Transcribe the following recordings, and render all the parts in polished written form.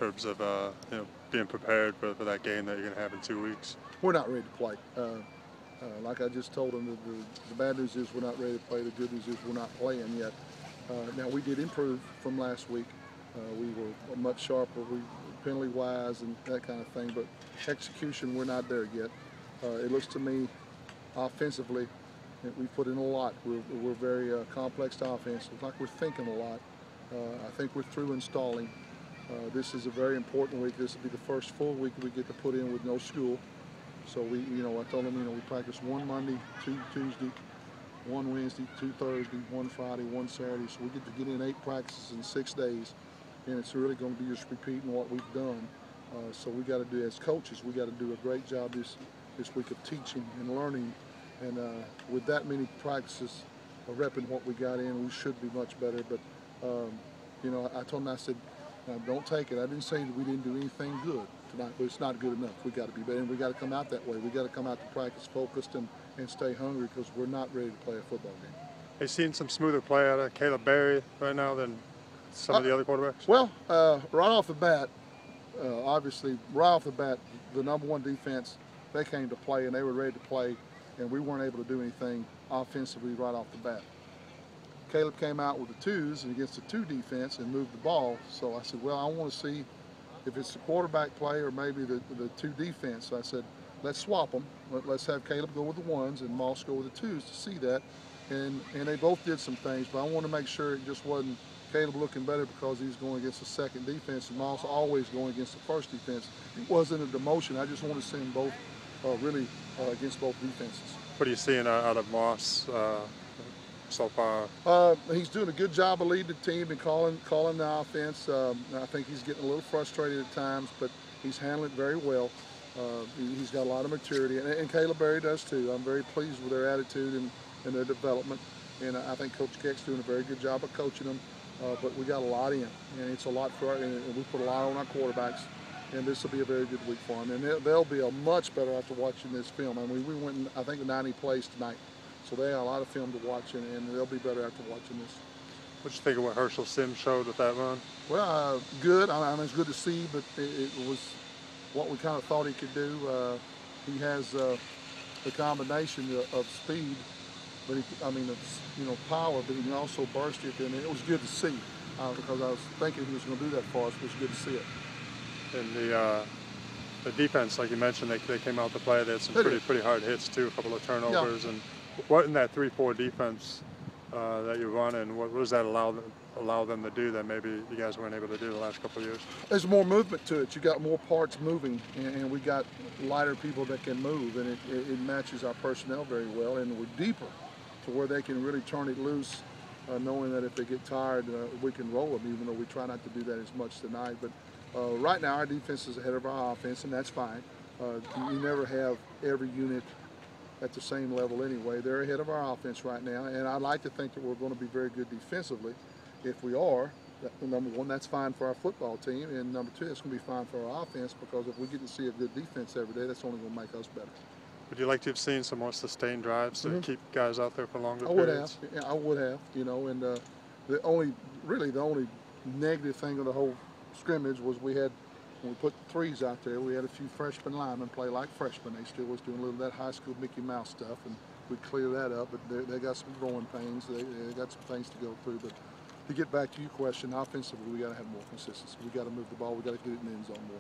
terms of being prepared for that game that you're going to have in 2 weeks? We're not ready to play. Like I just told them, the bad news is we're not ready to play. The good news is we're not playing yet. Now, we did improve from last week. We were much sharper, penalty-wise and that kind of thing, but execution, we're not there yet. It looks to me, offensively, that we put in a lot. We're very complex to offense. It's like we're thinking a lot. I think we're through installing. This is a very important week. This will be the first full week we get to put in with no school. So I told them, we practice one Monday, 2 Tuesday, 1 Wednesday, 2 Thursday, 1 Friday, 1 Saturday. So we get to get in 8 practices in 6 days, and it's really going to be just repeating what we've done. So we got to do, as coaches, we got to do a great job this week of teaching and learning. And with that many practices, repping what we got in, we should be much better. But I told them, I said, now, don't take it. I didn't say that we didn't do anything good tonight, but it's not good enough. We got to be better, and we got to come out that way. We got to come out to practice focused and stay hungry, because we're not ready to play a football game. Have you seen some smoother play out of Caleb Berry right now than some of the other quarterbacks? Well, right off the bat, obviously, right off the bat, the #1 defense, they came to play, and they were ready to play, and we weren't able to do anything offensively right off the bat. Caleb came out with the 2s and against the 2 defense and moved the ball. So I said, well, I want to see if it's the quarterback play or maybe the 2 defense. So I said, let's swap them. Let's have Caleb go with the 1s and Moss go with the 2s to see that. And they both did some things, but I want to make sure it just wasn't Caleb looking better because he's going against the 2nd defense and Moss always going against the 1st defense. It wasn't a demotion. I just want to see them both really against both defenses. What are you seeing out of Moss so far? He's doing a good job of leading the team and calling the offense. I think he's getting a little frustrated at times, but he's handling it very well. He's got a lot of maturity, and Caleb Berry does too. I'm very pleased with their attitude and their development, and I think Coach Keck's doing a very good job of coaching them. But we got a lot in, and it's a lot for and we put a lot on our quarterbacks, and this will be a very good week for them. And they'll be a much better after watching this film. I mean, we went, I think, 90 plays tonight. So they have a lot of film to watch, and they'll be better after watching this. What did you think of what Herschel Sims showed with that run? Well, good. I mean, it's good to see, but it was what we kind of thought he could do. He has the combination of speed, but power, but he can also burst it, and it was good to see because I was thinking he was going to do that for us, but it's good to see it. And the defense, like you mentioned, they came out to play. They had some pretty hard hits too, a couple of turnovers. Yeah. And what in that 3-4 defense that you're running, what does that allow them to do that maybe you guys weren't able to do the last couple of years? There's more movement to it. You got more parts moving, and we got lighter people that can move, and it matches our personnel very well, and we're deeper to where they can really turn it loose, knowing that if they get tired, we can roll them, even though we try not to do that as much tonight. But right now, our defense is ahead of our offense, and that's fine. You never have every unit at the same level anyway. They're ahead of our offense right now, and I'd like to think that we're going to be very good defensively. If we are, #1, that's fine for our football team, and #2, it's going to be fine for our offense, because if we get to see a good defense every day, that's only going to make us better. Would you like to have seen some more sustained drives to keep guys out there for longer periods? I would have, and the only negative thing of the whole scrimmage was when we put 3s out there, we had a few freshman linemen play like freshmen. They still was doing a little of that high school Mickey Mouse stuff, and we clear that up, but they got some growing pains. They got some things to go through. But to get back to your question, offensively, we got to have more consistency. We got to move the ball. We got to get it in the end zone more.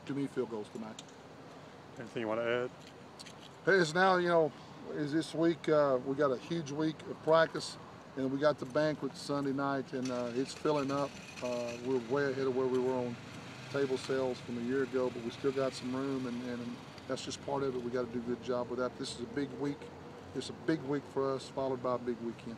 Too many field goals tonight. Anything you want to add? It's now, is this week, we got a huge week of practice, and we got the banquet Sunday night, and it's filling up. We're way ahead of where we were on table sales from a year ago, but we still got some room, and that's just part of it. We got to do a good job with that. This is a big week. It's a big week for us, followed by a big weekend.